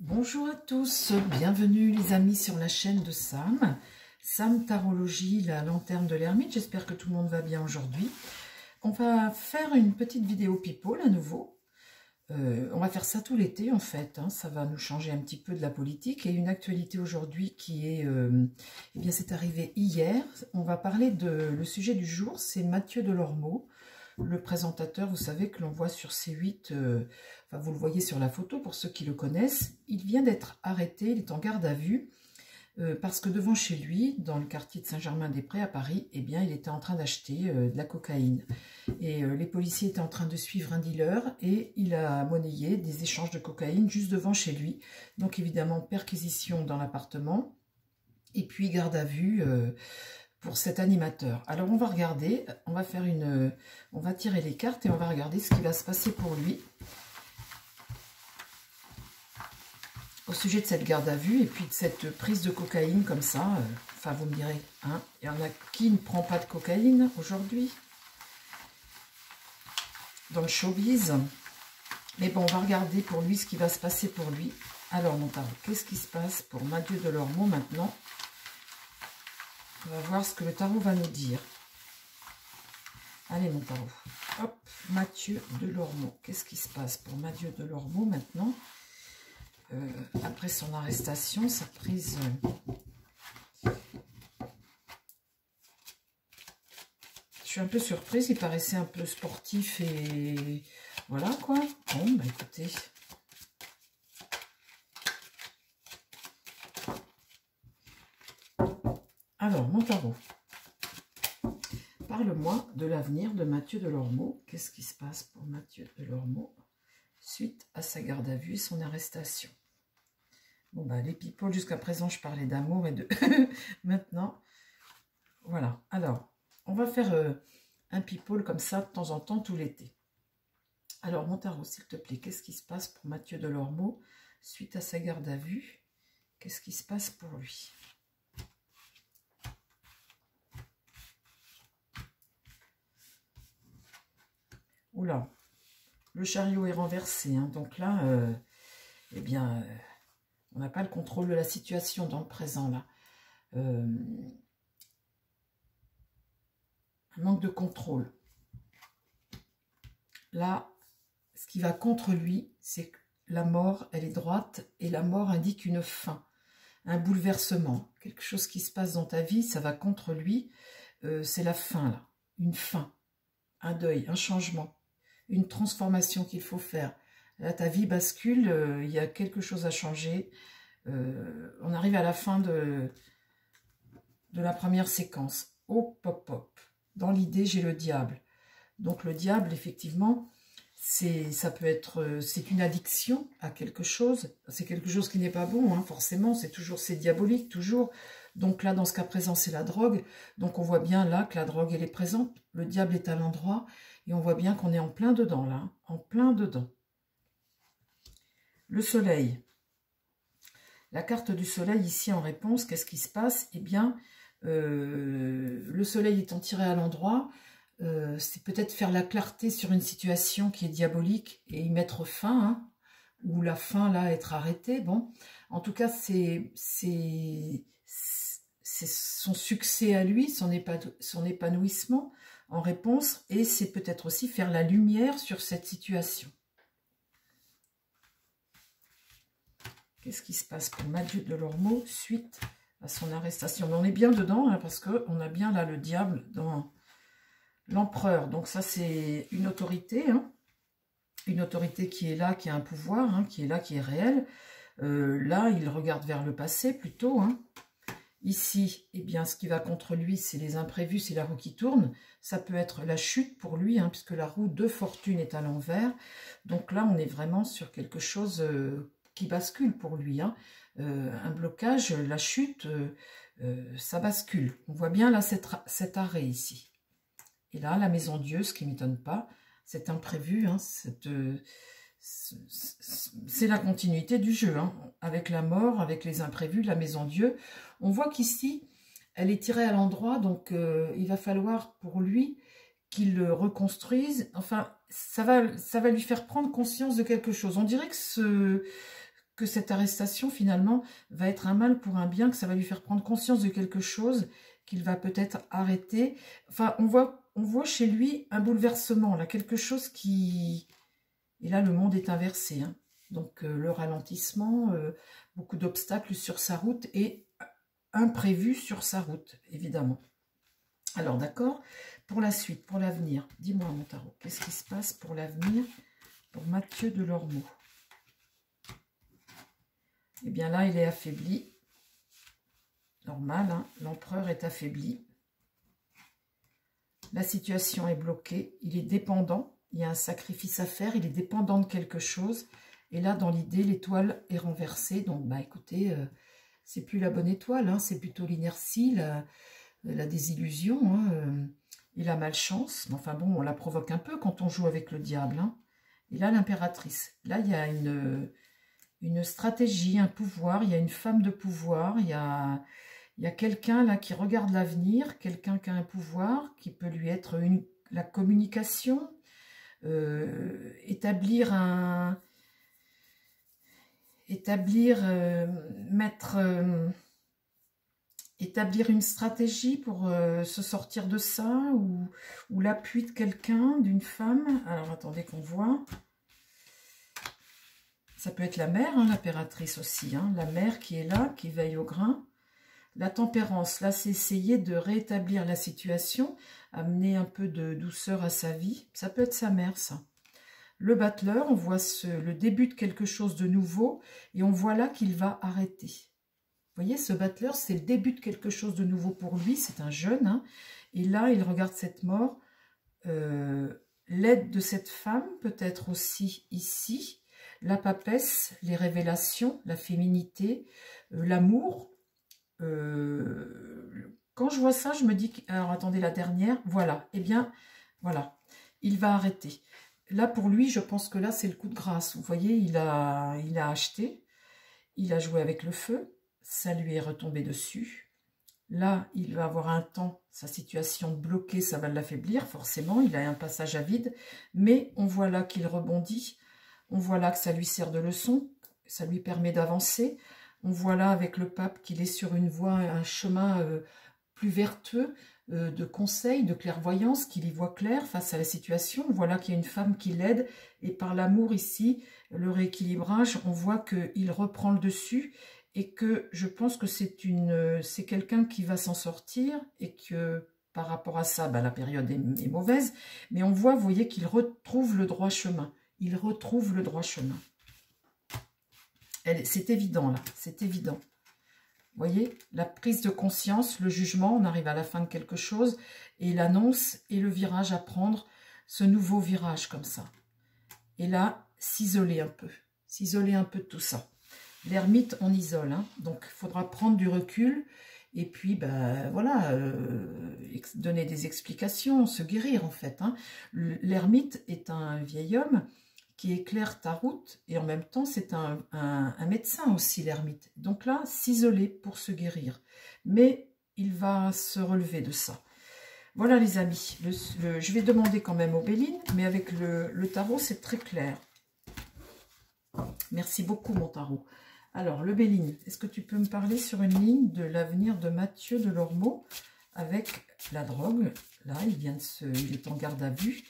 Bonjour à tous, bienvenue les amis sur la chaîne de Sam Tarologie, la lanterne de l'ermite. J'espère que tout le monde va bien aujourd'hui. On va faire une petite vidéo people à nouveau. On va faire ça tout l'été en fait, hein. Ça va nous changer un petit peu de la politique. Et une actualité aujourd'hui qui est, eh bien c'est arrivé hier. On va parler le sujet du jour, c'est Mathieu Delormeau. Le présentateur, vous savez que l'on voit sur C8, enfin vous le voyez sur la photo pour ceux qui le connaissent, il vient d'être arrêté, il est en garde à vue, parce que devant chez lui, dans le quartier de Saint-Germain-des-Prés à Paris, eh bien il était en train d'acheter de la cocaïne. Et les policiers étaient en train de suivre un dealer et il a monnayé des échanges de cocaïne juste devant chez lui. Donc évidemment, perquisition dans l'appartement et puis garde à vue pour cet animateur. Alors on va regarder, on va tirer les cartes et on va regarder ce qui va se passer pour lui au sujet de cette garde à vue et puis de cette prise de cocaïne comme ça. Enfin vous me direz, hein, il y en a qui ne prend pas de cocaïne aujourd'hui dans le showbiz. Mais bon, on va regarder pour lui ce qui va se passer pour lui. Alors mon tarot, qu'est-ce qui se passe pour Mathieu Delormeau maintenant? On va voir ce que le tarot va nous dire. Allez mon tarot. Hop, Mathieu Delormeau. Qu'est-ce qui se passe pour Mathieu Delormeau maintenant? Après son arrestation, sa prise... Je suis un peu surprise, il paraissait un peu sportif et... Voilà quoi. Bon, bah écoutez... Alors, mon tarot. Parle-moi de l'avenir de Mathieu Delormeau. Qu'est-ce qui se passe pour Mathieu Delormeau suite à sa garde à vue et son arrestation? Bon, bah, les people, jusqu'à présent, je parlais d'amour et de... Maintenant, voilà. Alors, on va faire un people comme ça, de temps en temps, tout l'été. Alors, mon tarot, s'il te plaît, qu'est-ce qui se passe pour Mathieu Delormeau suite à sa garde à vue? Qu'est-ce qui se passe pour lui? Oula, le chariot est renversé, hein, donc là, eh bien, on n'a pas le contrôle de la situation dans le présent, là. Un manque de contrôle. Là, ce qui va contre lui, c'est que la mort, elle est droite, et la mort indique une fin, un bouleversement, quelque chose qui se passe dans ta vie, ça va contre lui, c'est la fin, là, une fin, un deuil, un changement. Une transformation qu'il faut faire. Là, ta vie bascule, il y a quelque chose à changer. On arrive à la fin de la première séquence. Hop, hop, hop. Dans l'idée, j'ai le diable. Donc, le diable, effectivement, ça peut être, c'est une addiction à quelque chose. C'est quelque chose qui n'est pas bon, hein, forcément. C'est diabolique, toujours. Donc là, dans ce cas présent, c'est la drogue. Donc, on voit bien là que la drogue, elle est présente. Le diable est à l'endroit. Et on voit bien qu'on est en plein dedans, là. Hein, en plein dedans. Le soleil. La carte du soleil, ici, en réponse, qu'est-ce qui se passe? Eh bien, le soleil étant tiré à l'endroit, c'est peut-être faire la clarté sur une situation qui est diabolique et y mettre fin, hein, ou la fin, là, être arrêtée. Bon, en tout cas, c'est son succès à lui, son épanouissement en réponse, et c'est peut-être aussi faire la lumière sur cette situation. Qu'est-ce qui se passe pour Mathieu Delormeau suite à son arrestation? Mais on est bien dedans, hein, parce qu'on a bien là le diable dans l'empereur. Donc ça, c'est une autorité, hein, une autorité qui est là, qui a un pouvoir, hein, qui est là, qui est réel. Là, il regarde vers le passé plutôt, hein. Ici, eh bien, ce qui va contre lui, c'est les imprévus, c'est la roue qui tourne. Ça peut être la chute pour lui, hein, puisque la roue de fortune est à l'envers. Donc là, on est vraiment sur quelque chose qui bascule pour lui, hein. Un blocage, la chute, ça bascule. On voit bien là cet arrêt ici. Et là, la maison Dieu, ce qui ne m'étonne pas, cet imprévu, hein, c'est la continuité du jeu, hein, avec la mort, avec les imprévus, la maison Dieu. On voit qu'ici, elle est tirée à l'endroit, donc il va falloir pour lui qu'il le reconstruise. Enfin, ça va lui faire prendre conscience de quelque chose. On dirait que que cette arrestation, finalement, va être un mal pour un bien, que ça va lui faire prendre conscience de quelque chose, qu'il va peut-être arrêter. Enfin, on voit chez lui un bouleversement, là, quelque chose qui... Et là, le monde est inversé, hein. Donc, le ralentissement, beaucoup d'obstacles sur sa route et imprévus sur sa route, évidemment. Alors, d'accord, pour la suite, pour l'avenir, dis-moi, mon tarot, qu'est-ce qui se passe pour l'avenir pour Mathieu Delormeau? Eh bien là, il est affaibli. Normal, hein, l'empereur est affaibli. La situation est bloquée, il est dépendant, il y a un sacrifice à faire, il est dépendant de quelque chose. Et là, dans l'idée, l'étoile est renversée. Donc, bah écoutez, c'est plus la bonne étoile, hein, c'est plutôt l'inertie, la désillusion, hein, et la malchance. Enfin bon, on la provoque un peu quand on joue avec le diable, hein. Et là, l'impératrice. Là, il y a une stratégie, un pouvoir, il y a une femme de pouvoir, il y a quelqu'un là qui regarde l'avenir, quelqu'un qui a un pouvoir, qui peut lui être la communication, établir une stratégie pour se sortir de ça, ou l'appui de quelqu'un, d'une femme. Alors, attendez qu'on voit. Ça peut être la mère, hein, l'impératrice aussi, hein, la mère qui est là, qui veille au grain. La tempérance, là, c'est essayer de rétablir la situation, amener un peu de douceur à sa vie. Ça peut être sa mère, ça. Le battleur, on voit le début de quelque chose de nouveau, et on voit là qu'il va arrêter. Vous voyez, ce battleur, c'est le début de quelque chose de nouveau pour lui, c'est un jeune, hein, et là, il regarde cette mort, l'aide de cette femme, peut-être aussi ici, la papesse, les révélations, la féminité, l'amour. Quand je vois ça, je me dis, alors attendez, la dernière, voilà, eh bien, voilà, il va arrêter. Là, pour lui, je pense que là, c'est le coup de grâce. Vous voyez, il a acheté, il a joué avec le feu, ça lui est retombé dessus. Là, il va avoir un temps, sa situation bloquée, ça va l'affaiblir, forcément, il a un passage à vide, mais on voit là qu'il rebondit, on voit là que ça lui sert de leçon, ça lui permet d'avancer. On voit là avec le pape qu'il est sur une voie, un chemin plus vertueux, de conseil, de clairvoyance, qu'il y voit clair face à la situation. On voit là qu'il y a une femme qui l'aide, et par l'amour ici, le rééquilibrage, on voit qu'il reprend le dessus, et que je pense que c'est quelqu'un qui va s'en sortir, et que par rapport à ça, bah, la période est mauvaise, mais on voit, vous voyez, qu'il retrouve le droit chemin. Il retrouve le droit chemin. C'est évident, là, c'est évident. Vous voyez, la prise de conscience, le jugement, on arrive à la fin de quelque chose, et l'annonce et le virage à prendre, ce nouveau virage comme ça. Et là, s'isoler un peu de tout ça. L'ermite, on isole, hein, donc il faudra prendre du recul, et puis, ben, voilà, donner des explications, se guérir en fait, hein. L'ermite est un vieil homme qui éclaire ta route, et en même temps, c'est un médecin aussi, l'ermite. Donc là, s'isoler pour se guérir. Mais il va se relever de ça. Voilà, les amis. Je vais demander quand même au Béline, mais avec le tarot, c'est très clair. Merci beaucoup, mon tarot. Alors, le Béline, est-ce que tu peux me parler sur une ligne de l'avenir de Mathieu Delormeau avec la drogue? Là, il est en garde à vue.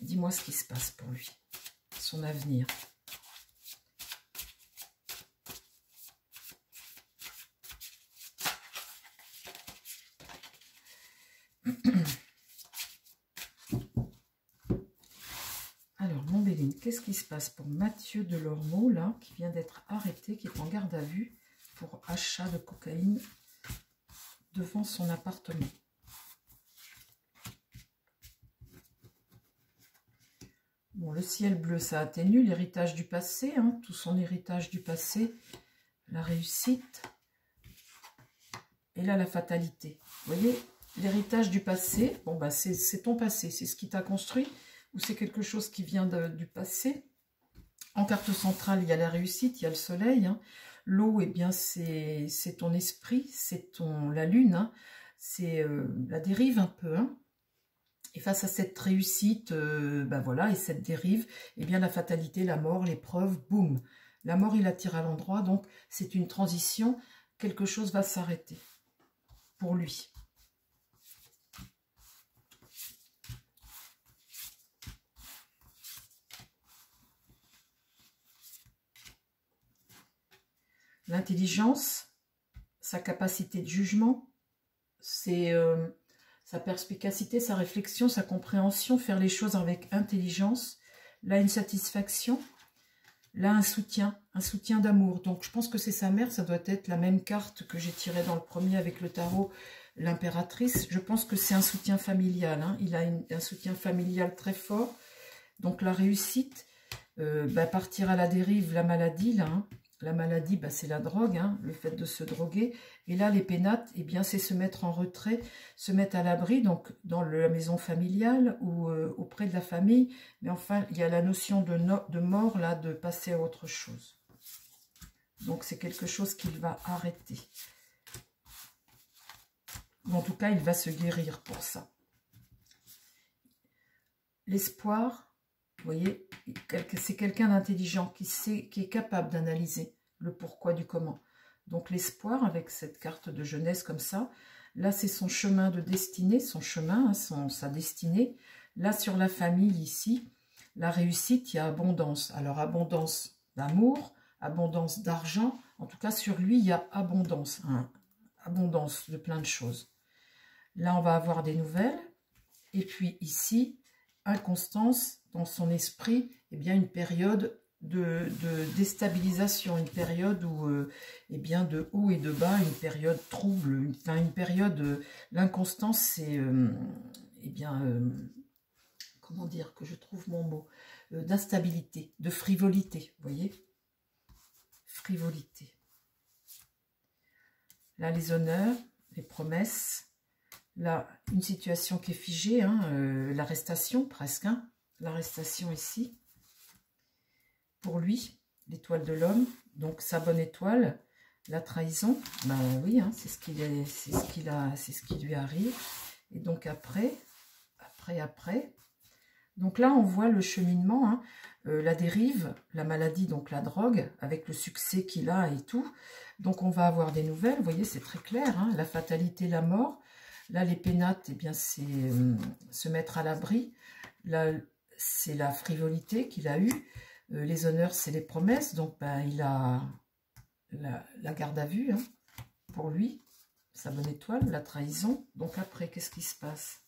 Dis-moi ce qui se passe pour lui, son avenir. Alors, mon Béline, qu'est-ce qui se passe pour Mathieu Delormeau, là, qui vient d'être arrêté, qui est en garde à vue pour achat de cocaïne devant son appartement? Bon, le ciel bleu, ça atténue l'héritage du passé, hein, tout son héritage du passé, la réussite, et là, la fatalité. Vous voyez, l'héritage du passé, bon, bah, c'est ton passé, c'est ce qui t'a construit, ou c'est quelque chose qui vient du passé. En carte centrale, il y a la réussite, il y a le soleil, hein. L'eau, eh bien, c'est ton esprit, c'est la lune, hein. C'est la dérive un peu, hein. Et face à cette réussite, ben voilà, et cette dérive, eh bien la fatalité, la mort, l'épreuve, boum, La mort, il attire à l'endroit, donc c'est une transition. Quelque chose va s'arrêter pour lui. L'intelligence, sa capacité de jugement, c'est sa perspicacité, sa réflexion, sa compréhension, faire les choses avec intelligence. Là, une satisfaction. Là, un soutien d'amour. Donc, je pense que c'est sa mère. Ça doit être la même carte que j'ai tirée dans le premier avec le tarot, l'impératrice. Je pense que c'est un soutien familial. Hein. Il a un soutien familial très fort. Donc, la réussite, partir à la dérive, la maladie, là, hein. La maladie, c'est la drogue, hein, le fait de se droguer. Et là, les pénates, eh bien, c'est se mettre en retrait, se mettre à l'abri, donc dans la maison familiale ou auprès de la famille. Mais enfin, il y a la notion de mort, là, de passer à autre chose. Donc, c'est quelque chose qu'il va arrêter. En tout cas, il va se guérir pour ça. L'espoir... Vous voyez, c'est quelqu'un d'intelligent qui est capable d'analyser le pourquoi du comment. Donc l'espoir avec cette carte de jeunesse comme ça, là c'est son chemin de destinée, son chemin, hein, sa destinée. Là sur la famille ici, la réussite, il y a abondance. Alors abondance d'amour, abondance d'argent, en tout cas sur lui il y a abondance, hein, abondance de plein de choses. Là on va avoir des nouvelles, et puis ici, inconstance, dans son esprit, eh bien une période de déstabilisation, une période où, eh bien de haut et de bas, une période trouble, une période, l'inconstance, c'est, eh bien, comment dire que je trouve mon mot, d'instabilité, de frivolité, vous voyez, frivolité. Là, les honneurs, les promesses, là, une situation qui est figée, hein, l'arrestation presque, hein, l'arrestation ici, pour lui, l'étoile de l'homme, donc sa bonne étoile, la trahison, oui, hein, c'est ce qui lui arrive, et donc après, donc là on voit le cheminement, hein, la dérive, la maladie, donc la drogue, avec le succès qu'il a et tout, donc on va avoir des nouvelles, vous voyez, c'est très clair, hein, la fatalité, la mort, là les pénates, eh bien c'est se mettre à l'abri, là c'est la frivolité qu'il a eue. Les honneurs, c'est les promesses. Donc, il a la garde à vue, hein, pour lui. Sa bonne étoile, la trahison. Donc après, qu'est-ce qui se passe?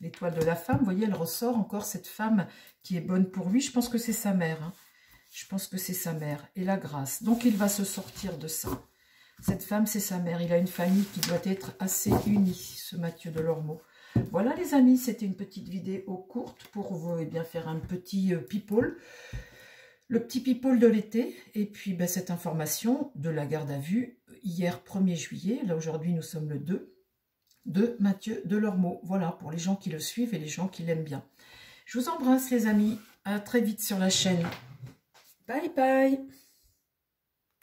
L'étoile de la femme, vous voyez, elle ressort encore cette femme qui est bonne pour lui. Je pense que c'est sa mère. Hein. Je pense que c'est sa mère. Et la grâce. Donc, il va se sortir de ça. Cette femme, c'est sa mère. Il a une famille qui doit être assez unie, ce Mathieu Delormeau. Voilà les amis, c'était une petite vidéo courte pour vous bien faire un petit people, le petit people de l'été, et puis cette information de la garde à vue hier 1er juillet, là aujourd'hui nous sommes le 2, de Mathieu Delormeau. Voilà, pour les gens qui le suivent et les gens qui l'aiment bien. Je vous embrasse les amis, à très vite sur la chaîne. Bye bye.